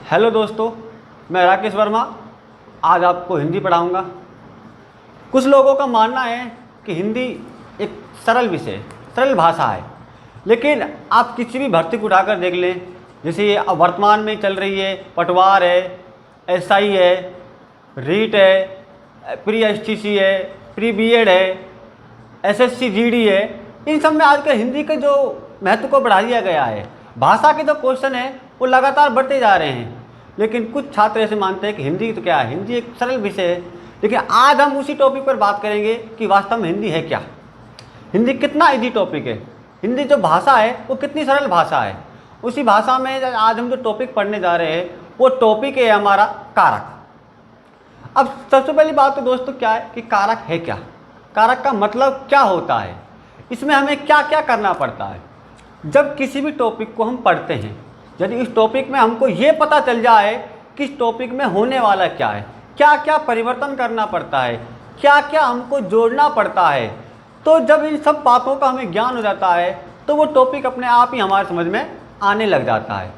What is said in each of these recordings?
Hello दोस्तों, मैं राकेश वर्मा आज आपको हिंदी पढ़ाऊंगा। कुछ लोगों का मानना है कि हिंदी एक सरल विषय, सरल भाषा है, लेकिन आप किसी भी भर्ती को उठाकर देख लें, जैसे ये अब वर्तमान में चल रही है, पटवार है, एसआई है, रीट है, प्री एसटीसी है, प्री बीएड है, एसएससी जीडी है, इन सब में आजकल हिंदी के जो महत्व को बढ़ा दिया गया है। भाषा के जो क्वेश्चन है वो लगातार बढ़ते जा रहे हैं, लेकिन कुछ छात्र ऐसे मानते हैं कि हिंदी तो क्या है, हिंदी एक सरल विषय है। लेकिन आज हम उसी टॉपिक पर बात करेंगे कि वास्तव में हिंदी है क्या, हिंदी कितना ईजी टॉपिक है, हिंदी जो भाषा है वो कितनी सरल भाषा है। उसी भाषा में आज हम जो टॉपिक पढ़ने जा रहे हैं वो टॉपिक है हमारा कारक। अब सबसे पहली बात तो दोस्तों क्या है कि कारक है क्या, कारक का मतलब क्या होता है, इसमें हमें क्या क्या करना पड़ता है। जब किसी भी टॉपिक को हम पढ़ते हैं, यदि इस टॉपिक में हमको ये पता चल जाए कि इस टॉपिक में होने वाला क्या है, क्या क्या परिवर्तन करना पड़ता है, क्या क्या हमको जोड़ना पड़ता है, तो जब इन सब बातों का हमें ज्ञान हो जाता है तो वो टॉपिक अपने आप ही हमारे समझ में आने लग जाता है।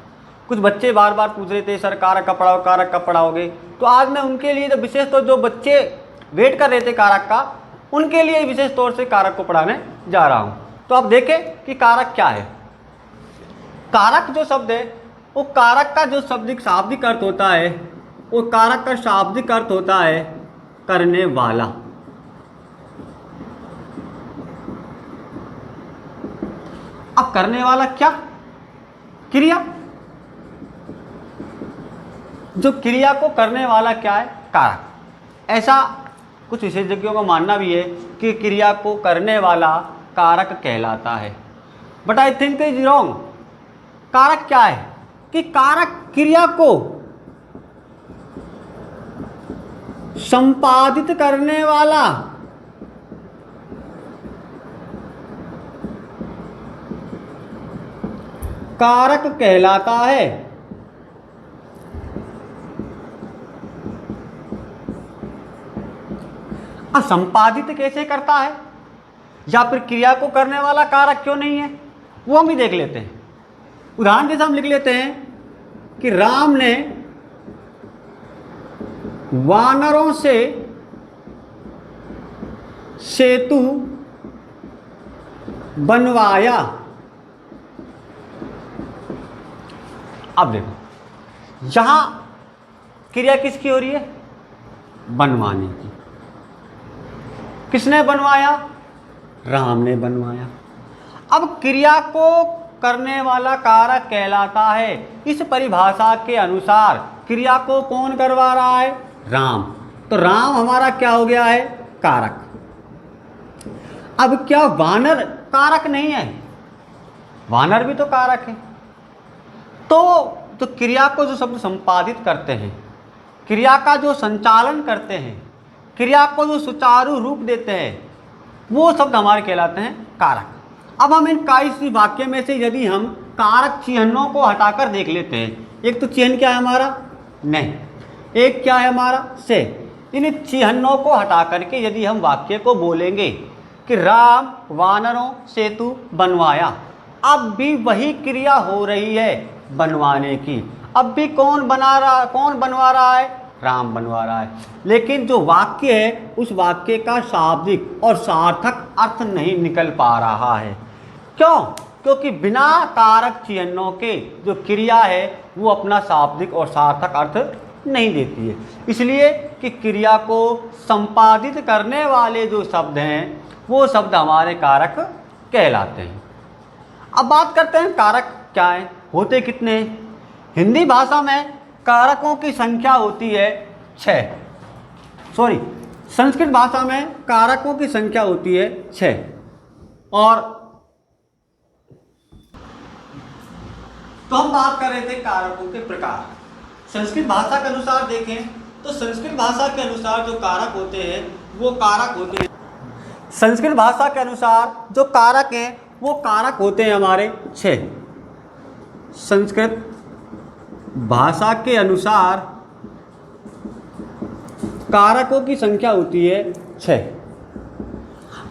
कुछ बच्चे बार बार पूछ रहे थे सर कारक का पढ़ाओ, कारक का पढ़ाओगे, तो आज मैं उनके लिए जो विशेष तौर जो बच्चे वेट कर रहे थे कारक का, उनके लिए विशेष तौर से कारक को पढ़ाने जा रहा हूँ। तो आप देखें कि कारक क्या है। कारक जो शब्द है वो कारक का जो शाब्दिक अर्थ होता है, वो कारक का शाब्दिक अर्थ होता है करने वाला। अब करने वाला क्या, क्रिया, जो क्रिया को करने वाला क्या है, कारक। ऐसा कुछ विशेषज्ञों का मानना भी है कि क्रिया को करने वाला कारक कहलाता है, but I think is wrong. कारक क्या है कि कारक क्रिया को संपादित करने वाला कारक कहलाता है। संपादित कैसे करता है या फिर क्रिया को करने वाला कारक क्यों नहीं है, वो हम भी देख लेते हैं। उदाहरण जैसे हम लिख लेते हैं कि राम ने वानरों से सेतु बनवाया। अब देखो यहां क्रिया किसकी हो रही है, बनवाने की। किसने बनवाया, राम ने बनवाया। अब क्रिया को करने वाला कारक कहलाता है। इस परिभाषा के अनुसार क्रिया को कौन करवा रहा है, राम। तो राम हमारा क्या हो गया है, कारक। अब क्या वानर कारक नहीं है, वानर भी तो कारक है। तो क्रिया को जो शब्द संपादित करते हैं, क्रिया का जो संचालन करते हैं, क्रिया को जो सुचारू रूप देते हैं, वो शब्द हमारे कहलाते हैं कारक। अब हम इन इसी वाक्य में से यदि हम कारक चिन्हों को हटाकर देख लेते हैं, एक तो चिन्ह क्या है हमारा, नहीं, एक क्या है हमारा, से। इन चिन्हों को हटा करके यदि हम वाक्य को बोलेंगे कि राम वानरों सेतु बनवाया, अब भी वही क्रिया हो रही है बनवाने की। अब भी कौन बनवा रहा है, राम बनवा रहा है। लेकिन जो वाक्य है उस वाक्य का शाब्दिक और सार्थक अर्थ नहीं निकल पा रहा है। क्यों, क्योंकि बिना कारक चिन्हों के जो क्रिया है वो अपना शाब्दिक और सार्थक अर्थ नहीं देती है। इसलिए कि क्रिया को संपादित करने वाले जो शब्द हैं वो शब्द हमारे कारक कहलाते हैं। अब बात करते हैं कारक क्या है, होते कितने हैं। हिंदी भाषा में कारकों की संख्या होती है 6। संस्कृत भाषा में कारकों की संख्या होती है 6। और तो हम बात कर रहे थे कारकों के प्रकार। संस्कृत भाषा के अनुसार देखें तो संस्कृत भाषा के अनुसार जो कारक होते हैं वो कारक होते हैं, संस्कृत भाषा के अनुसार जो कारक हैं वो कारक होते हैं हमारे 6। संस्कृत भाषा के अनुसार कारकों की संख्या होती है 6।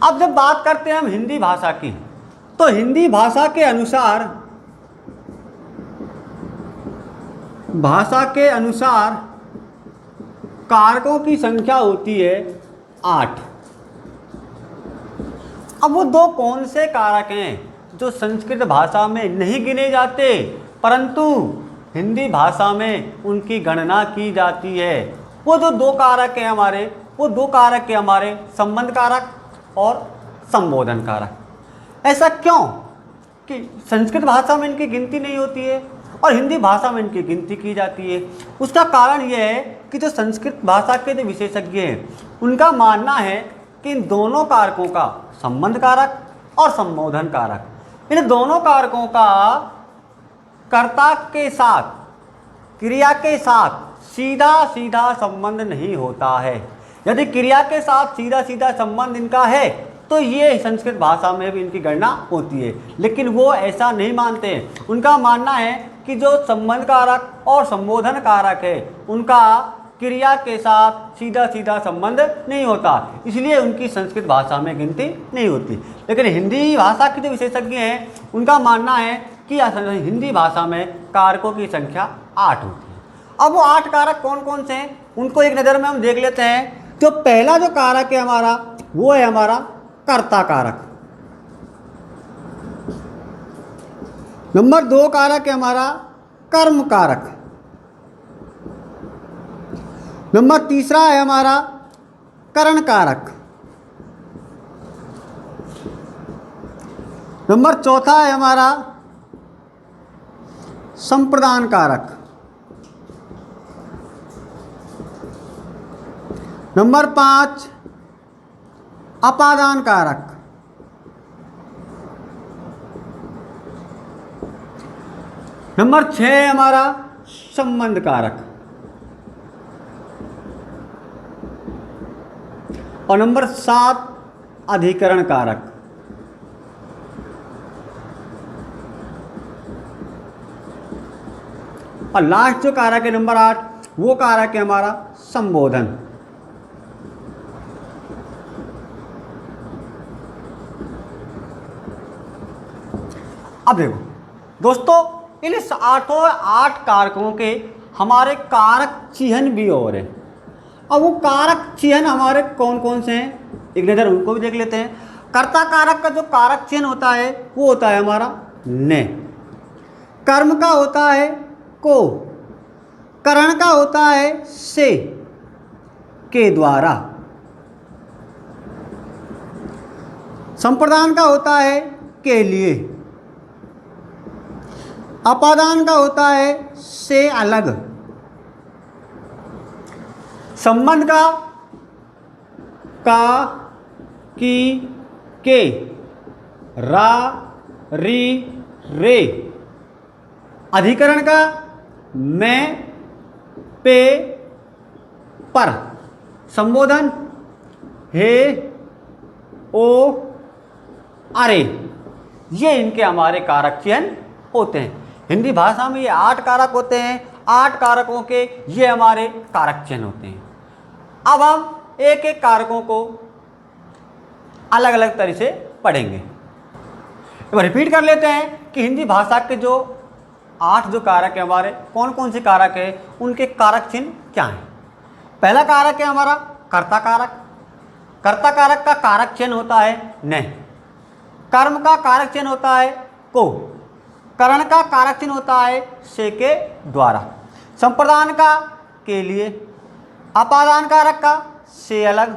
अब जब बात करते हैं हम हिंदी भाषा की, तो हिंदी भाषा के अनुसार भाषा के अनुसार कारकों की संख्या होती है 8। अब वो दो कौन से कारक हैं जो संस्कृत भाषा में नहीं गिने जाते परंतु हिंदी भाषा में उनकी गणना की जाती है? वो जो दो कारक हैं हमारे, वो दो कारक हैं हमारे संबंध कारक और संबोधन कारक। ऐसा क्यों कि संस्कृत भाषा में इनकी गिनती नहीं होती है और हिंदी भाषा में इनकी गिनती की जाती है? उसका कारण यह है कि जो संस्कृत भाषा के जो विशेषज्ञ हैं उनका मानना है कि इन दोनों कारकों का संबंध कारक और संबोधन कारक, इन दोनों कारकों का कर्ता के साथ, क्रिया के साथ सीधा सीधा संबंध नहीं होता है। यदि क्रिया के साथ सीधा सीधा संबंध इनका है तो ये संस्कृत भाषा में भी इनकी गणना होती है, लेकिन वो ऐसा नहीं मानते। उनका मानना है कि जो संबंध कारक और संबोधन कारक है उनका क्रिया के साथ सीधा सीधा संबंध नहीं होता, इसलिए उनकी संस्कृत भाषा में गिनती नहीं होती। लेकिन हिंदी भाषा के जो विशेषज्ञ हैं उनका मानना है कि हिंदी भाषा में कारकों की संख्या 8 होती है। अब वो 8 कारक कौन कौन से हैं उनको एक नज़र में हम देख लेते हैं। तो पहला जो कारक है हमारा वो है हमारा कर्ता कारक। नंबर 2 कारक है हमारा कर्म कारक। नंबर 3 है हमारा करण कारक। नंबर 4 है हमारा संप्रदान कारक। नंबर 5 अपादान कारक। नंबर 6 है हमारा संबंध कारक। और नंबर 7 अधिकरण कारक। और लास्ट जो कारक है नंबर 8 वो कारक है हमारा संबोधन। अब देखो दोस्तों, इन 8 कारकों के हमारे कारक चिन्ह भी और हैं। अब वो कारक चिन्ह हमारे कौन कौन से हैं एक नज़र उनको भी देख लेते हैं। कर्ता कारक का जो कारक चिन्ह होता है वो होता है हमारा ने। कर्म का होता है को। करण का होता है से, के द्वारा। संप्रदान का होता है के लिए। अपादान का होता है से अलग। संबंध का की, के, रा, री, रे। अधिकरण का मैं, पे, पर। संबोधन हे, ओ, अरे। ये इनके हमारे कारक चिन्ह होते हैं। हिंदी भाषा में ये 8 कारक होते हैं। 8 कारकों के ये हमारे कारक चिन्ह होते हैं। अब हम एक एक कारकों को अलग अलग तरह से पढ़ेंगे। अब रिपीट कर लेते हैं कि हिंदी भाषा के जो 8 जो कारक है हमारे, कौन कौन से कारक है, उनके कारक चिन्ह क्या हैं। पहला कारक है हमारा कर्ता कारक। कर्ता कारक का कारक चिन्ह होता है ने। कर्म का कारक चिन्ह होता है को। करण का कारक चिन्ह होता है से के द्वारा। संप्रदान का के लिए। अपादान कारक का से अलग।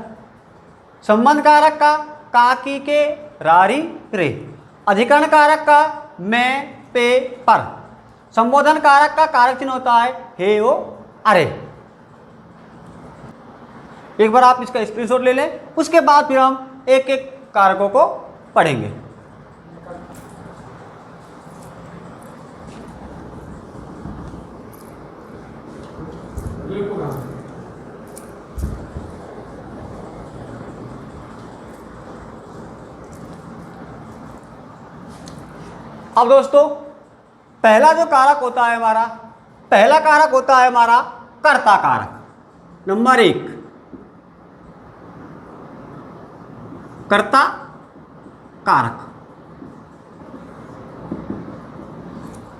संबंध कारक का की, के, रारी, रे। अधिकरण कारक का मैं, पे, पर। संबोधन कारक का कारक चिन्ह होता है हे, ओ, अरे। एक बार आप इसका स्क्रीनशॉट ले लें, उसके बाद फिर हम एक एक कारकों को पढ़ेंगे। अब दोस्तों, पहला जो कारक होता है हमारा, पहला कारक होता है हमारा कर्ता कारक। नंबर 1 कर्ता कारक।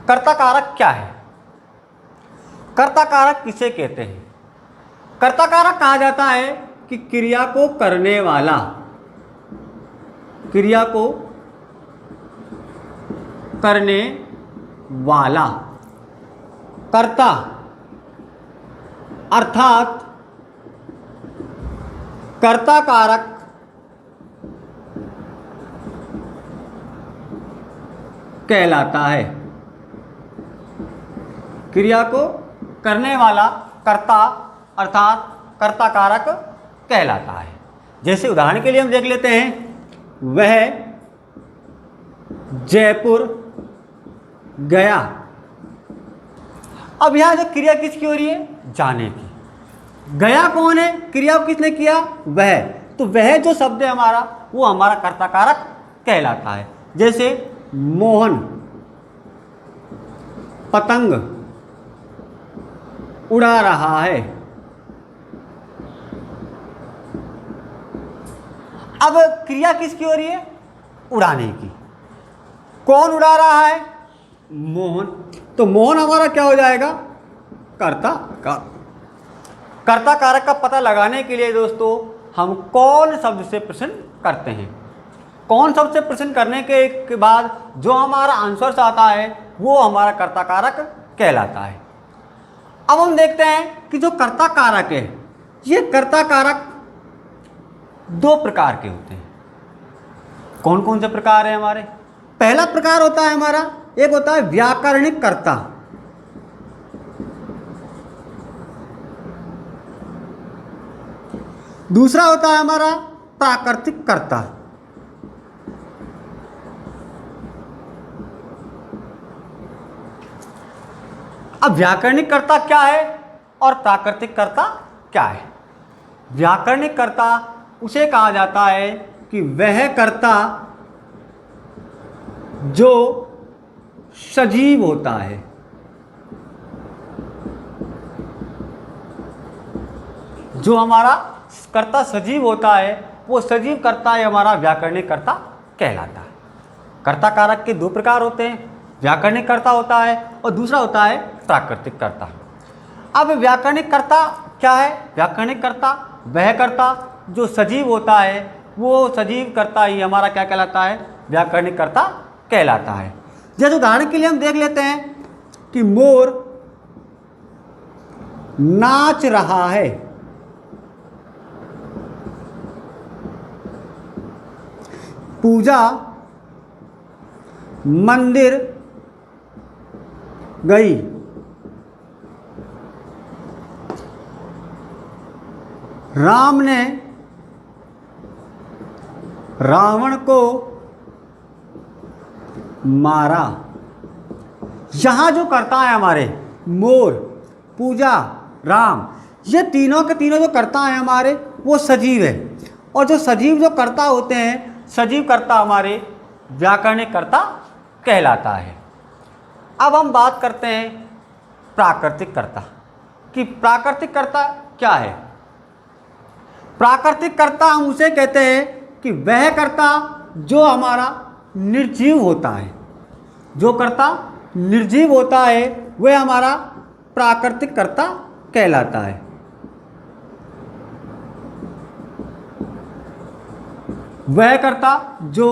कर्ता कारक क्या है? कर्ता कारक किसे कहते हैं? कर्ता कारक कहा जाता है कि क्रिया को करने वाला, क्रिया को करने वाला कर्ता, अर्थात कर्ता कारक कहलाता है। क्रिया को करने वाला कर्ता अर्थात कर्ता कारक कहलाता है। जैसे उदाहरण के लिए हम देख लेते हैं, वह जयपुर गया। अब यहां जो क्रिया किसकी हो रही है? जाने की। गया कौन है? क्रिया को किसने किया? वह। तो वह जो शब्द है हमारा, वो हमारा कर्ता कारक कहलाता है। जैसे मोहन पतंग उड़ा रहा है। अब क्रिया किसकी हो रही है? उड़ाने की। कौन उड़ा रहा है? मोहन। तो मोहन हमारा क्या हो जाएगा? कर्ता कारक। कर्ता कारक का पता लगाने के लिए दोस्तों हम कौन शब्द से प्रश्न करते हैं। कौन शब्द से प्रश्न करने के बाद जो हमारा आंसर आता है वो हमारा कर्ता कारक कहलाता है। अब हम देखते हैं कि जो कर्ता कारक है, ये कर्ता कारक दो प्रकार के होते हैं। कौन कौन से प्रकार है हमारे? पहला प्रकार होता है हमारा, एक होता है व्याकरणिक कर्ता। दूसरा होता है हमारा प्राकृतिक कर्ता। अब व्याकरणिक कर्ता क्या है और प्राकृतिक कर्ता क्या है? व्याकरणिक कर्ता उसे कहा जाता है कि वह कर्ता जो सजीव होता है। जो हमारा कर्ता सजीव होता है, वो सजीव कर्ता है हमारा व्याकरणिक कर्ता कहलाता है। कर्ता कारक के दो प्रकार होते हैं, व्याकरणिक कर्ता होता है और दूसरा होता है प्राकृतिक कर्ता। अब व्याकरणिक कर्ता क्या है? व्याकरणिक कर्ता वह कर्ता जो सजीव होता है, वो सजीव कर्ता ही हमारा क्या कहलाता है? व्याकरणिक कर्ता कहलाता है। जैसे उदाहरण के लिए हम देख लेते हैं कि मोर नाच रहा है। पूजा मंदिर गई। राम ने रावण को मारा। यहां जो कर्ता है हमारे मोर, पूजा, राम, ये तीनों के तीनों जो कर्ता हैं हमारे वो सजीव है। और जो सजीव जो कर्ता होते हैं, सजीव कर्ता हमारे व्याकरणिक कर्ता कहलाता है। अब हम बात करते हैं प्राकृतिक कर्ता कि प्राकृतिक कर्ता क्या है। प्राकृतिक कर्ता हम उसे कहते हैं कि वह कर्ता जो हमारा निर्जीव होता है। जो कर्ता निर्जीव होता है वह हमारा प्राकृतिक कर्ता कहलाता है। वह कर्ता जो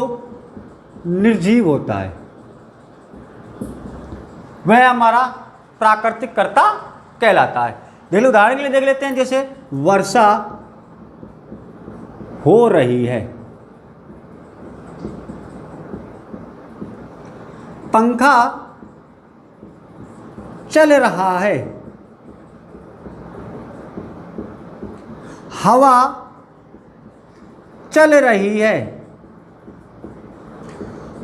निर्जीव होता है वह हमारा प्राकृतिक कर्ता कहलाता है। देखिए उदाहरण के लिए देख लेते हैं, जैसे वर्षा हो रही है, पंखा चल रहा है, हवा चल रही है।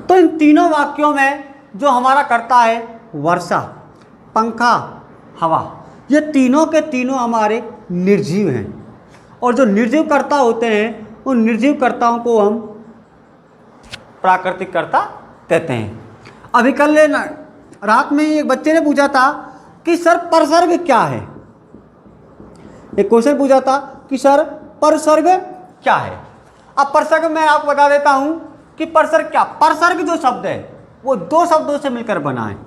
तो इन तीनों वाक्यों में जो हमारा कर्ता है वर्षा, पंखा, हवा, ये तीनों के तीनों हमारे निर्जीव हैं। और जो निर्जीव कर्ता होते हैं उन निर्जीव कर्ताओं को हम प्राकृतिक कर्ता कहते हैं। अभी कल रात में एक बच्चे ने पूछा था कि सर परसर्ग क्या है। एक क्वेश्चन पूछा था कि सर परसर्ग क्या है। अब परसर्ग मैं आपको बता देता हूं कि परसर्ग क्या, परसर्ग जो शब्द है वो दो शब्दों से मिलकर बना है।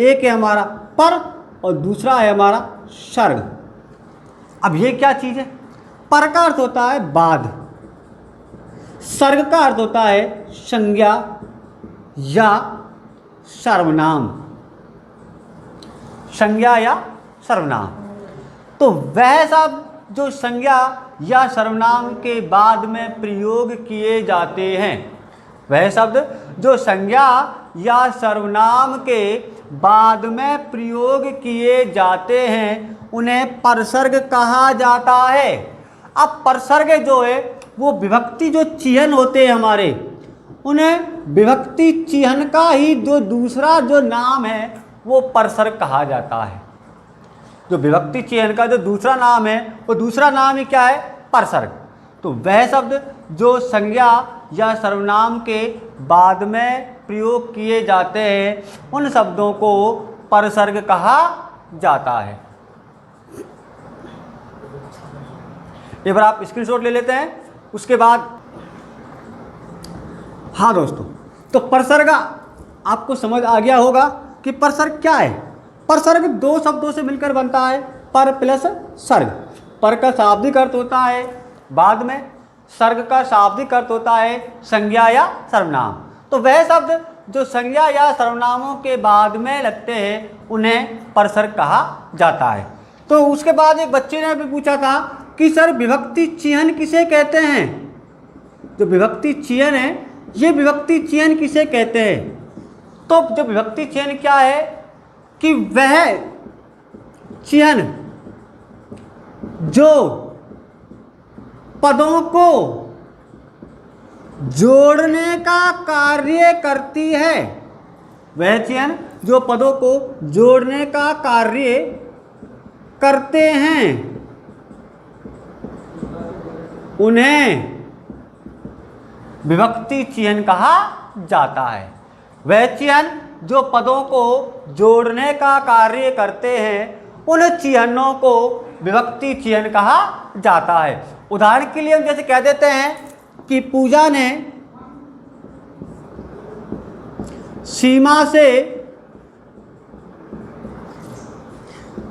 एक है हमारा पर और दूसरा है हमारा सर्ग। अब ये क्या चीज़ है? पर का अर्थ होता है बाद, सर्ग का अर्थ होता है संज्ञा या सर्वनाम, संज्ञा या सर्वनाम। तो वह सब जो संज्ञा या सर्वनाम के बाद में प्रयोग किए जाते हैं, वह शब्द जो संज्ञा या सर्वनाम के बाद में प्रयोग किए जाते हैं उन्हें परसर्ग कहा जाता है। अब परसर्ग जो है वो विभक्ति जो चिह्न होते हैं हमारे, उन्हें विभक्ति चिह्न का ही जो दूसरा जो नाम है वो परसर्ग कहा जाता है। जो विभक्ति चिह्न का जो दूसरा नाम है वो दूसरा नाम ही क्या है? परसर्ग। तो वह शब्द जो संज्ञा या सर्वनाम के बाद में प्रयोग किए जाते हैं उन शब्दों को परसर्ग कहा जाता है। एक बार आप स्क्रीनशॉट ले लेते हैं। उसके बाद हाँ दोस्तों, तो परसर्ग आपको समझ आ गया होगा कि परसर्ग क्या है। परसर्ग दो शब्दों से मिलकर बनता है, पर प्लस सर्ग। पर का शाब्दिक अर्थ होता है बाद में, सर्ग का शाब्दिक अर्थ होता है संज्ञा या सर्वनाम। तो वह शब्द जो संज्ञा या सर्वनामों के बाद में लगते हैं उन्हें परसर्ग कहा जाता है। तो उसके बाद एक बच्चे ने भी पूछा था कि सर विभक्ति चिह्न किसे कहते हैं? जो विभक्ति चिह्न है ये विभक्ति चिह्न किसे कहते हैं? तो जो विभक्ति चिह्न क्या है कि वह चिह्न जो पदों को जोड़ने का कार्य करती है, वह चिह्न जो पदों को जोड़ने का कार्य करते हैं उन्हें विभक्ति चिह्न कहा जाता है। वह चिह्न जो पदों को जोड़ने का कार्य करते हैं उन चिह्नों को विभक्ति चिह्न कहा जाता है। उदाहरण के लिए हम जैसे कह देते हैं कि पूजा ने सीमा से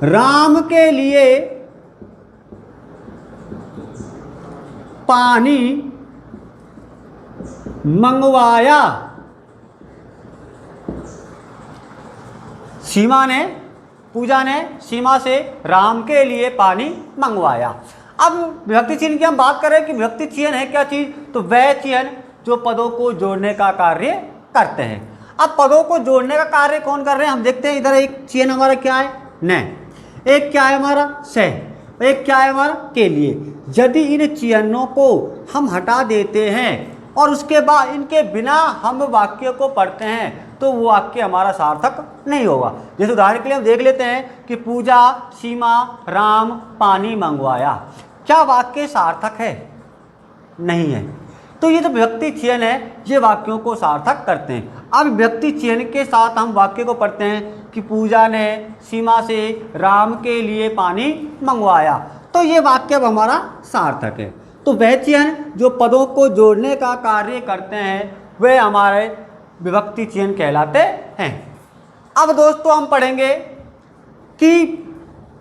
राम के लिए पानी मंगवाया। पूजा ने सीमा से राम के लिए पानी मंगवाया। अब विभक्ति चिह्न की हम बात करें कि विभक्ति चिह्न है क्या चीज़? तो वह चिह्न जो पदों को जोड़ने का कार्य करते हैं। अब पदों को जोड़ने का कार्य कौन कर रहे हैं हम देखते हैं। इधर एक चिह्न हमारा क्या है? न। एक क्या है हमारा? से। एक क्या है हमारा? के लिए। यदि इन चिह्नों को हम हटा देते हैं और उसके बाद इनके बिना हम वाक्य को पढ़ते हैं तो वो वाक्य हमारा सार्थक नहीं होगा। जैसे उदाहरण के लिए हम देख लेते हैं कि पूजा सीमा राम पानी मंगवाया। क्या वाक्य सार्थक है? नहीं है। तो ये जो विभक्ति चिह्न है ये वाक्यों को सार्थक करते हैं। अब विभक्ति चिह्न के साथ हम वाक्य को पढ़ते हैं कि पूजा ने सीमा से राम के लिए पानी मंगवाया, तो ये वाक्य अब हमारा सार्थक है। तो वह चिह्न जो पदों को जोड़ने का कार्य करते हैं वे हमारे विभक्ति चिह्न कहलाते हैं। अब दोस्तों हम पढ़ेंगे कि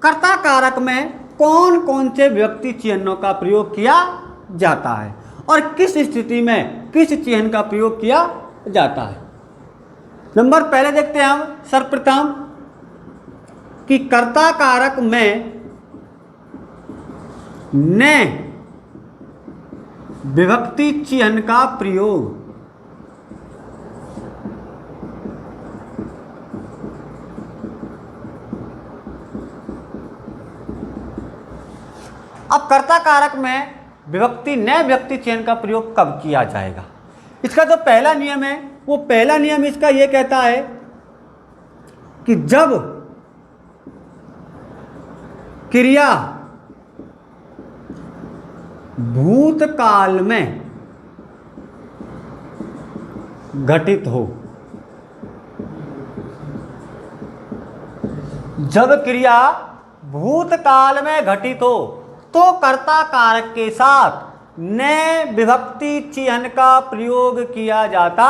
कर्ता कारक में कौन कौन से विभक्ति चिह्नों का प्रयोग किया जाता है और किस स्थिति में किस चिह्न का प्रयोग किया जाता है। नंबर पहले देखते हैं हम सर्वप्रथम कि कर्ता कारक में ने विभक्ति चिह्न का प्रयोग। अब कर्ता कारक में विभक्ति न विभक्ति चिह्न का प्रयोग कब किया जाएगा? इसका जो पहला नियम है वो पहला नियम इसका ये कहता है कि जब क्रिया भूतकाल में घटित हो, जब क्रिया भूतकाल में घटित हो तो कर्ता कारक के साथ ने विभक्ति चिह्न का प्रयोग किया जाता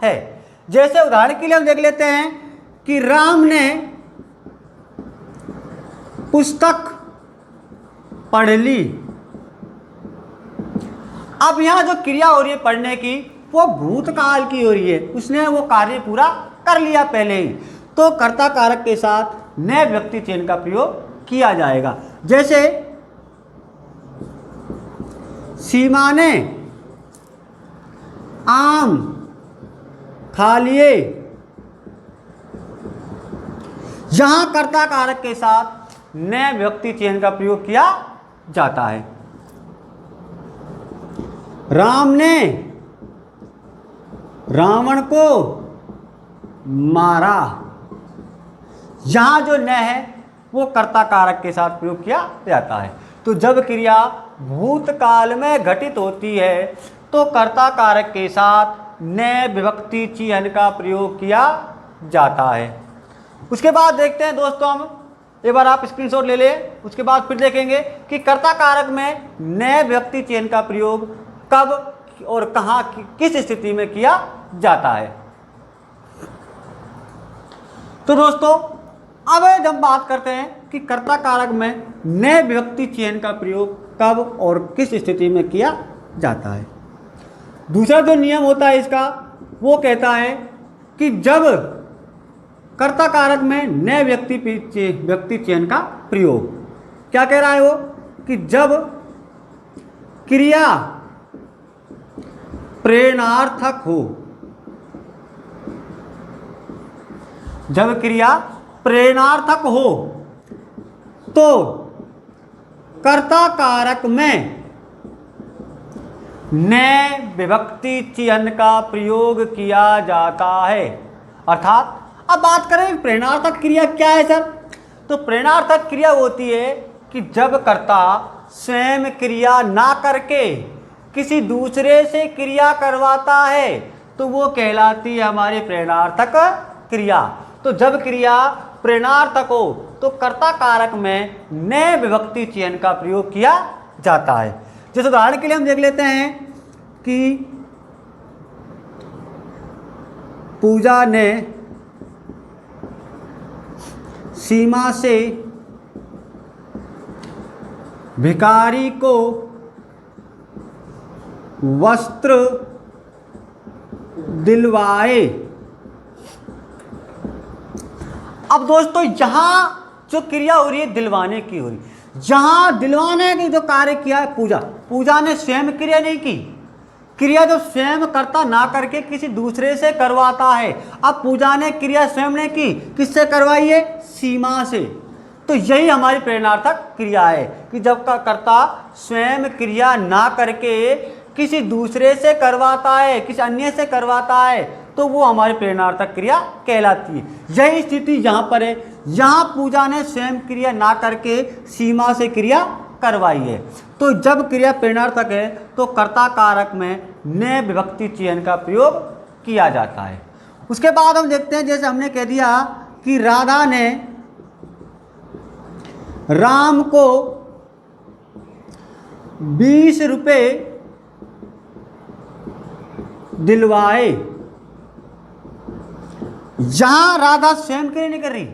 है। जैसे उदाहरण के लिए हम देख लेते हैं कि राम ने पुस्तक पढ़ ली। अब यहाँ जो क्रिया हो रही है पढ़ने की, वो भूतकाल की हो रही है, उसने वो कार्य पूरा कर लिया पहले ही, तो कर्ता कारक के साथ नए व्यक्ति चिन्ह का प्रयोग किया जाएगा। जैसे सीमा ने आम खा लिए, यहां कर्ता कारक के साथ नए व्यक्ति चिन्ह का प्रयोग किया जाता है। राम ने रावण को मारा, यहां जो न है वो कर्ता कारक के साथ प्रयोग किया जाता है। तो जब क्रिया भूतकाल में घटित होती है तो कर्ता कारक के साथ नए विभक्ति चिन्ह का प्रयोग किया जाता है। उसके बाद देखते हैं दोस्तों, हम एक बार आप स्क्रीनशॉट ले लें, उसके बाद फिर देखेंगे कि कर्ता कारक में नए विभक्ति चिन्ह का प्रयोग कब और कहां किस स्थिति में किया जाता है। तो दोस्तों अब जब बात करते हैं कि कर्ता कारक में नए विभक्ति चिन्ह का प्रयोग कब और किस स्थिति में किया जाता है। दूसरा जो नियम होता है इसका, वो कहता है कि जब कर्ता कारक में नए व्यक्ति चिन्ह का प्रयोग, क्या कह रहा है वो, कि जब क्रिया प्रेरणार्थक हो, जब क्रिया प्रेरणार्थक हो तो कर्ता कारक में नए विभक्ति चिन्ह का प्रयोग किया जाता है। अर्थात अब बात करें प्रेरणार्थक क्रिया क्या है सर, तो प्रेरणार्थक क्रिया होती है कि जब कर्ता स्वयं क्रिया ना करके किसी दूसरे से क्रिया करवाता है तो वो कहलाती है हमारी प्रेरणार्थक क्रिया। तो जब क्रिया प्रेरणार्थक हो तो कर्ता कारक में नए विभक्ति चिन्ह का प्रयोग किया जाता है। जैसे उदाहरण के लिए हम देख लेते हैं कि पूजा ने सीमा से भिखारी को वस्त्र दिलवाए। अब दोस्तों यहां जो क्रिया हो रही है दिलवाने की हो रही, जहां दिलवाने की जो कार्य किया है पूजा ने स्वयं क्रिया नहीं की, क्रिया जो स्वयं करता ना करके किसी दूसरे से करवाता है। अब पूजा ने क्रिया स्वयं ने की, किससे करवाई है, सीमा से। तो यही हमारी प्रेरणार्थक क्रिया है कि जब का कर्ता स्वयं क्रिया ना करके किसी दूसरे से करवाता है, किसी अन्य से करवाता है, तो वो हमारी प्रेरणार्थक क्रिया कहलाती है। यही स्थिति यहाँ पर है, यहाँ पूजा ने स्वयं क्रिया ना करके सीमा से क्रिया करवाई है। तो जब क्रिया प्रेरणार्थक है तो कर्ता कारक में नए विभक्ति चिन्ह का प्रयोग किया जाता है। उसके बाद हम देखते हैं, जैसे हमने कह दिया कि राधा ने राम को 20 रुपये दिलवाए। यहां राधा स्वयं क्रिया नहीं कर रही,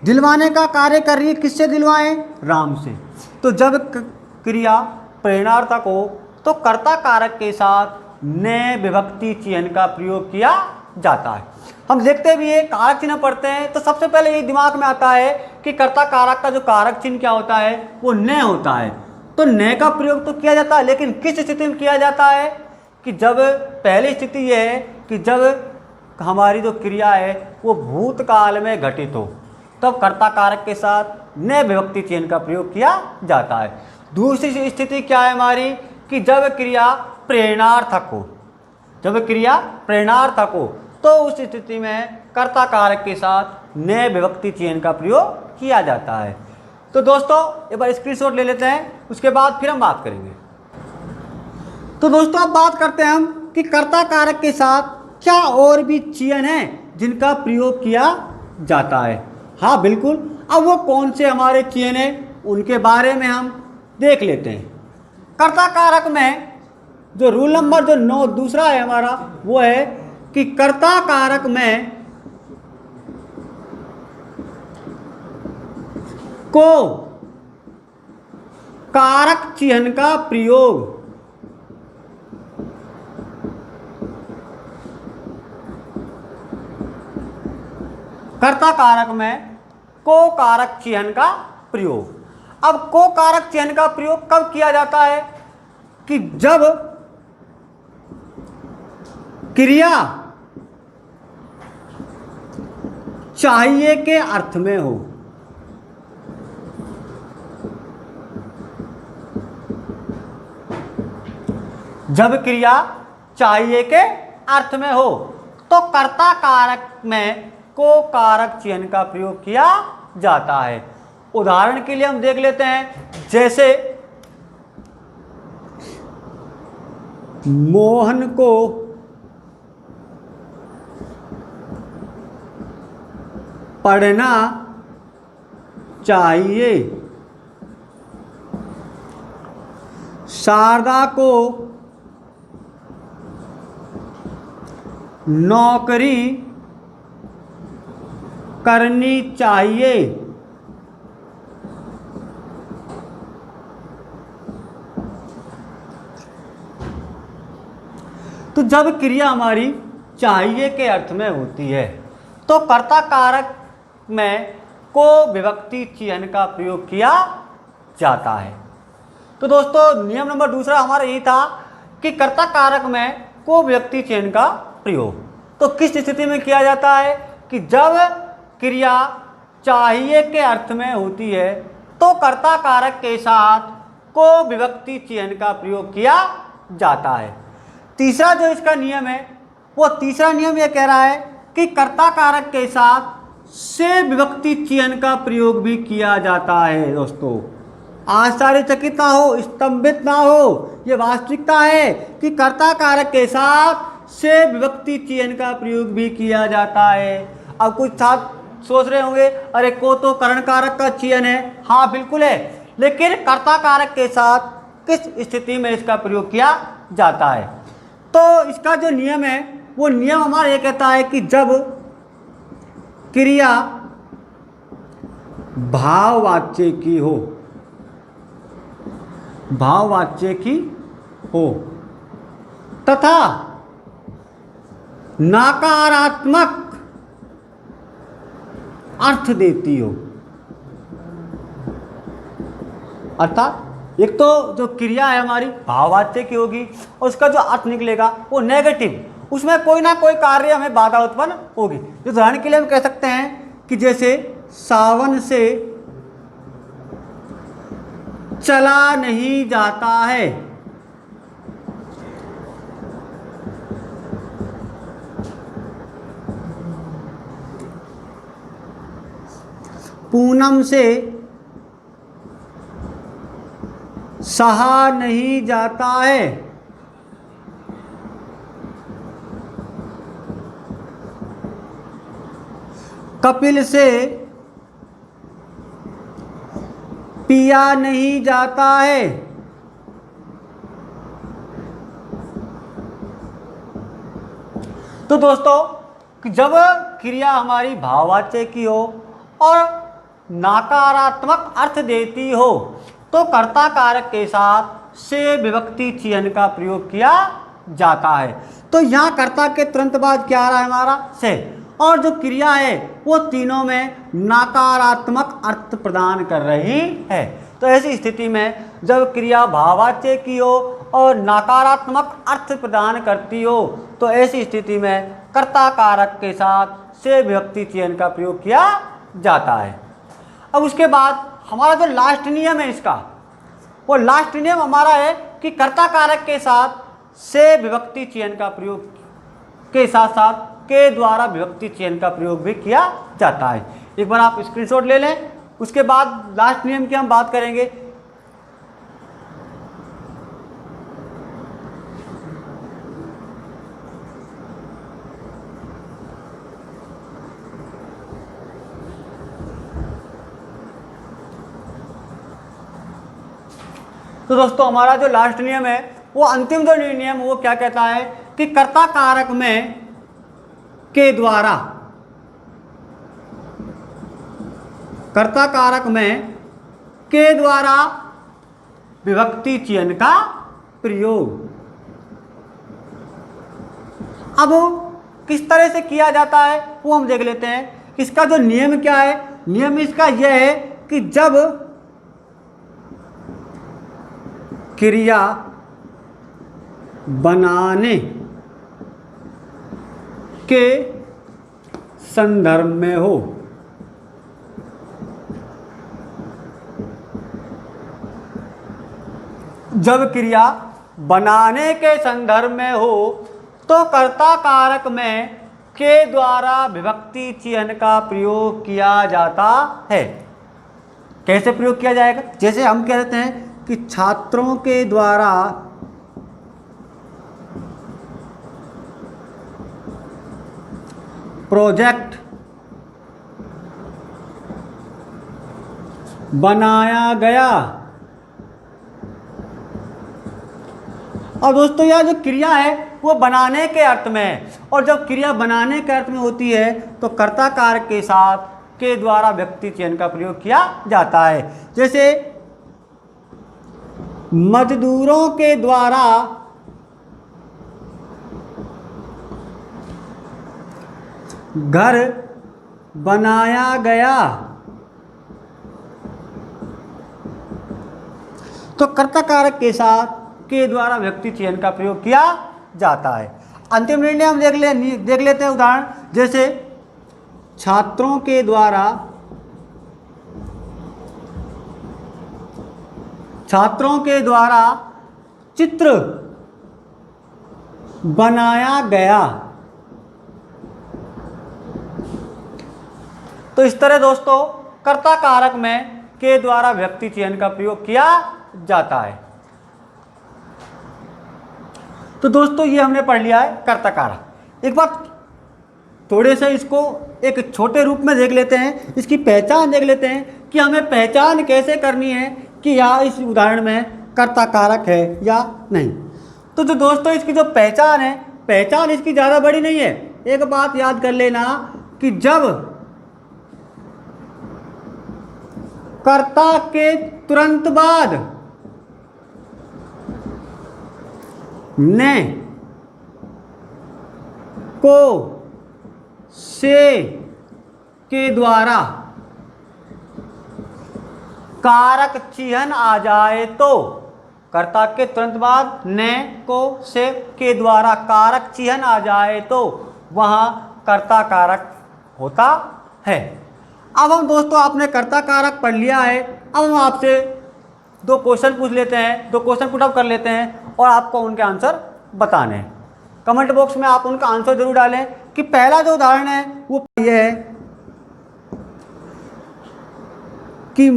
दिलवाने का कार्य कर रही है, किससे दिलवाए, राम से। तो जब क्रिया प्रेरणार्थक हो तो कर्ता कारक के साथ नए विभक्ति चिन्ह का प्रयोग किया जाता है। हम देखते भी है, कारक चिन्ह पढ़ते हैं तो सबसे पहले ये दिमाग में आता है कि कर्ता कारक का जो कारक चिन्ह क्या होता है, वो न होता है। तो न का प्रयोग तो किया जाता है, लेकिन किस स्थिति में किया जाता है, कि जब पहली स्थिति यह है कि जब हमारी जो क्रिया है वो भूतकाल में घटित हो, तब कर्ता कारक के साथ नए विभक्ति चिन्ह का प्रयोग किया जाता है। दूसरी स्थिति क्या है हमारी, कि जब क्रिया प्रेरणार्थक हो, जब क्रिया प्रेरणार्थक हो तो उस स्थिति में कर्ता कारक के साथ नए विभक्ति चिन्ह का प्रयोग किया जाता है। तो दोस्तों एक बार स्क्रीनशॉट ले लेते हैं, उसके बाद फिर हम बात करेंगे। तो दोस्तों अब बात करते हैं हम कि कर्ता कारक के साथ क्या और भी चिन्ह हैं जिनका प्रयोग किया जाता है। हाँ बिल्कुल, अब वो कौन से हमारे चिन्ह हैं उनके बारे में हम देख लेते हैं। कर्ता कारक में जो रूल नंबर जो 9 दूसरा है हमारा, वो है कि कर्ता कारक में को कारक चिह्न का प्रयोग कर्ता कारक में को कारक चिह्न का प्रयोग। अब को कारक चिह्न का प्रयोग कब किया जाता है कि जब क्रिया चाहिए के अर्थ में हो। जब क्रिया चाहिए के अर्थ में हो तो कर्ता कारक में को कारक चिह्न का प्रयोग किया जाता है। उदाहरण के लिए हम देख लेते हैं, जैसे मोहन को पढ़ना चाहिए, शारदा को नौकरी करनी चाहिए। तो जब क्रिया हमारी चाहिए के अर्थ में होती है तो कर्ता कारक में को विभक्ति चिह्न का प्रयोग किया जाता है। तो दोस्तों नियम नंबर दूसरा हमारा यही था कि कर्ता कारक में को विभक्ति चिह्न का प्रयोग तो किस स्थिति में किया जाता है कि जब क्रिया चाहिए के अर्थ में होती है तो कर्ता कारक के साथ को विभक्ति चिह्न का प्रयोग किया जाता है। तीसरा जो इसका नियम है वो तीसरा नियम यह कह रहा है कि कर्ता कारक के साथ से विभक्ति चिह्न का प्रयोग भी किया जाता है। दोस्तों आश्चर्यचकित ना हो, स्तंभित ना हो, ये वास्तविकता है कि कर्ता कारक के साथ से विभक्ति चिह्न का प्रयोग भी किया जाता है। अब कुछ छात्र सोच रहे होंगे अरे को तो करण कारक का चिह्न है। हाँ बिल्कुल है, लेकिन कर्ता कारक के साथ किस स्थिति में इसका प्रयोग किया जाता है। तो इसका जो नियम है वो नियम हमारा ये कहता है कि जब क्रिया भाववाच्य की हो, भाववाच्य की हो तथा नकारात्मक अर्थ देती हो। अर्थात एक तो जो क्रिया है हमारी भाववाच्य की होगी और उसका जो अर्थ निकलेगा वो नेगेटिव, उसमें कोई ना कोई कार्य हमें बाधा उत्पन्न होगी। तो उदाहरण के लिए हम कह सकते हैं कि जैसे सावन से चला नहीं जाता है, पूनम से सहा नहीं जाता है, कपिल से पिया नहीं जाता है। तो दोस्तों कि जब क्रिया हमारी भाववाच्य की हो और नकारात्मक अर्थ देती हो तो कर्ता कारक के साथ से विभक्ति चिह्न का प्रयोग किया जाता है। तो यहाँ कर्ता के तुरंत बाद क्या आ रहा है हमारा से, और जो क्रिया है वो तीनों में नकारात्मक अर्थ प्रदान कर रही है। तो ऐसी स्थिति में जब क्रिया भाववाच्य की हो और नकारात्मक अर्थ प्रदान करती हो तो ऐसी स्थिति में कर्ता कारक के साथ से विभक्ति चिह्न का प्रयोग किया जाता है। अब उसके बाद हमारा जो लास्ट नियम है इसका, वो लास्ट नियम हमारा है कि कर्ता कारक के साथ से विभक्ति चिह्न का प्रयोग के साथ साथ के द्वारा विभक्ति चिह्न का प्रयोग भी किया जाता है। एक बार आप स्क्रीनशॉट ले लें, उसके बाद लास्ट नियम की हम बात करेंगे। तो दोस्तों हमारा जो लास्ट नियम है वो अंतिम जो नियम वो क्या कहता है कि कर्ता कारक में के द्वारा, कर्ता कारक में के द्वारा विभक्ति चयन का प्रयोग। अब किस तरह से किया जाता है वो हम देख लेते हैं। इसका जो नियम क्या है, नियम इसका यह है कि जब क्रिया बनाने के संदर्भ में हो, जब क्रिया बनाने के संदर्भ में हो तो कर्ता कारक में के द्वारा विभक्ति चयन का प्रयोग किया जाता है। कैसे प्रयोग किया जाएगा? जैसे हम कहते हैं कि छात्रों के द्वारा प्रोजेक्ट बनाया गया। और दोस्तों यह जो क्रिया है वो बनाने के अर्थ में है, और जब क्रिया बनाने के अर्थ में होती है तो कर्ता कारक के साथ के द्वारा व्यक्ति चयन का प्रयोग किया जाता है। जैसे मजदूरों के द्वारा घर बनाया गया, तो कर्ता कारक के साथ के द्वारा व्यक्ति चयन का प्रयोग किया जाता है। अंतिम निर्णय हम देख लेते हैं उदाहरण। जैसे छात्रों के द्वारा चित्र बनाया गया। तो इस तरह दोस्तों कर्ता कारक में के द्वारा व्यक्ति चयन का प्रयोग किया जाता है। तो दोस्तों ये हमने पढ़ लिया है कर्ता कारक। एक बार थोड़े से इसको एक छोटे रूप में देख लेते हैं, इसकी पहचान देख लेते हैं कि हमें पहचान कैसे करनी है कि यह इस उदाहरण में कर्ता कारक है या नहीं। तो जो दोस्तों इसकी जो पहचान है, पहचान इसकी ज़्यादा बड़ी नहीं है। एक बात याद कर लेना कि जब कर्ता के तुरंत बाद ने को से के द्वारा कारक चिह्न आ जाए तो, कर्ता के तुरंत बाद ने को से के द्वारा कारक चिह्न आ जाए तो वहां कर्ता कारक होता है। अब हम दोस्तों आपने कर्ता कारक पढ़ लिया है। अब हम आपसे दो क्वेश्चन पूछ लेते हैं, दो क्वेश्चन पुट अप कर लेते हैं और आपको उनके आंसर बताने हैं। कमेंट बॉक्स में आप उनका आंसर जरूर डालें कि पहला जो उदाहरण है वो ये है कि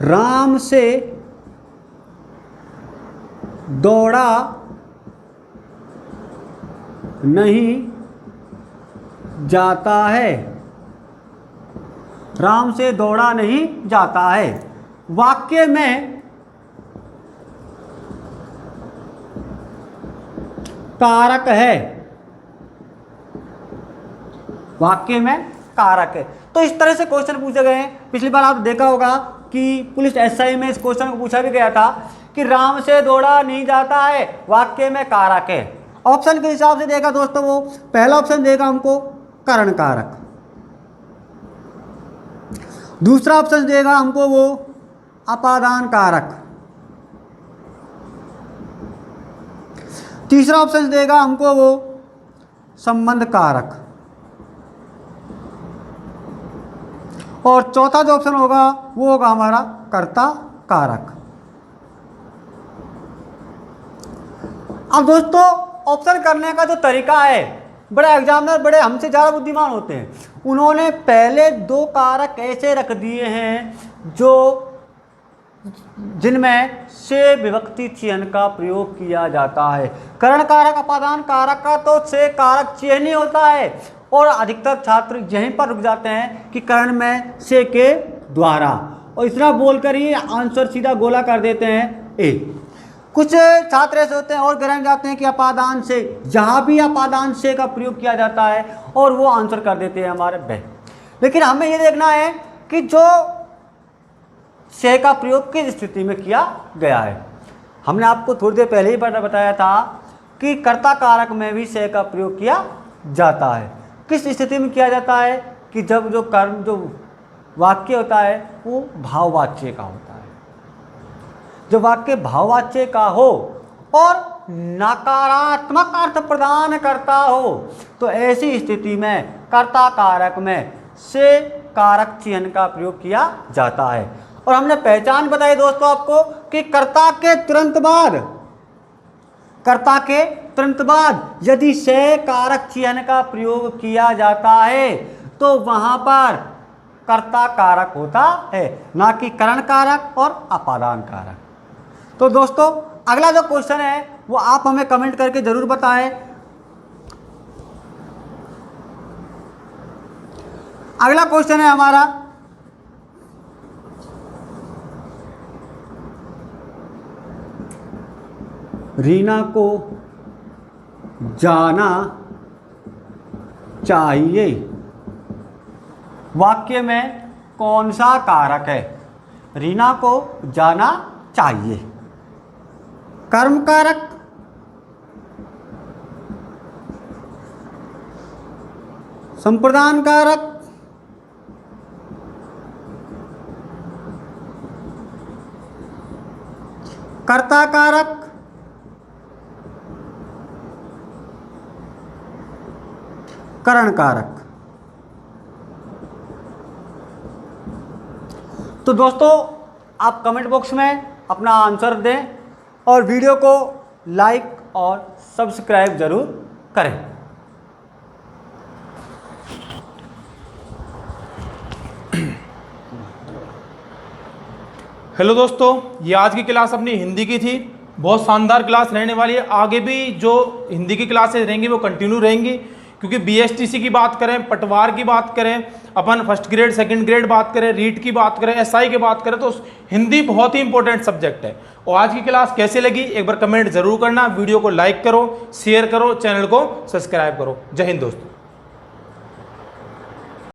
राम से दौड़ा नहीं जाता है। राम से दौड़ा नहीं जाता है वाक्य में कारक है, वाक्य में कारक है। तो इस तरह से क्वेश्चन पूछे गए हैं। पिछली बार आप देखा होगा कि पुलिस एसआई में इस क्वेश्चन को पूछा भी गया था कि राम से दौड़ा नहीं जाता है वाक्य में कारक है। ऑप्शन के हिसाब से देखा दोस्तों, वो पहला ऑप्शन देगा हमको करण कारक, दूसरा ऑप्शन देगा हमको वो अपादान कारक, तीसरा ऑप्शन देगा हमको वो संबंध कारक, और चौथा जो ऑप्शन होगा वो होगा हमारा कर्ता कारक। अब दोस्तों ऑप्शन करने का जो तरीका है, बड़े एग्जामिनर बड़े हमसे ज़्यादा बुद्धिमान होते हैं। उन्होंने पहले दो कारक ऐसे रख दिए हैं जो जिनमें से विभक्ति चयन का प्रयोग किया जाता है। करण कारक अपादान कारक का तो से कारक चयन ही होता है, और अधिकतर छात्र यहीं पर रुक जाते हैं कि करण में से के द्वारा, और इतना बोलकर ही आंसर सीधा गोला कर देते हैं ए। कुछ छात्र ऐसे होते हैं और ग्रहण जाते हैं कि अपादान से, जहाँ भी अपादान से का प्रयोग किया जाता है और वो आंसर कर देते हैं हमारे बह। लेकिन हमें ये देखना है कि जो से का प्रयोग किस स्थिति में किया गया है। हमने आपको थोड़ी देर पहले ही बताया था कि कर्ता कारक में भी से का प्रयोग किया जाता है। किस स्थिति में किया जाता है कि जब जो कर्म जो वाक्य होता है वो भाववाच्य का होता है। जब वाक्य भाववाच्य का हो और नकारात्मक अर्थ प्रदान करता हो तो ऐसी स्थिति में कर्ता कारक में से कारक चिन्ह का प्रयोग किया जाता है। और हमने पहचान बताई दोस्तों आपको कि कर्ता के तुरंत बाद यदि से कारक चिन्ह का प्रयोग किया जाता है तो वहां पर कर्ता कारक होता है, ना कि करण कारक और अपादान कारक। तो दोस्तों अगला जो क्वेश्चन है वो आप हमें कमेंट करके जरूर बताएं। अगला क्वेश्चन है हमारा, रीना को जाना चाहिए वाक्य में कौन सा कारक है। रीना को जाना चाहिए, कर्म कारक, संप्रदान कारक, कर्ता कारक, करण कारक। तो दोस्तों आप कमेंट बॉक्स में अपना आंसर दें और वीडियो को लाइक और सब्सक्राइब जरूर करें। हेलो दोस्तों, ये आज की क्लास अपनी हिंदी की थी। बहुत शानदार क्लास रहने वाली है। आगे भी जो हिंदी की क्लासेस रहेंगी वो कंटिन्यू रहेंगी, क्योंकि बीएसटीसी की बात करें, पटवार की बात करें, अपन फर्स्ट ग्रेड सेकंड ग्रेड बात करें, रीट की बात करें, एसआई की बात करें, तो हिंदी बहुत ही इंपॉर्टेंट सब्जेक्ट है। और आज की क्लास कैसे लगी एक बार कमेंट जरूर करना। वीडियो को लाइक करो, शेयर करो, चैनल को सब्सक्राइब करो। जय हिंद दोस्तों।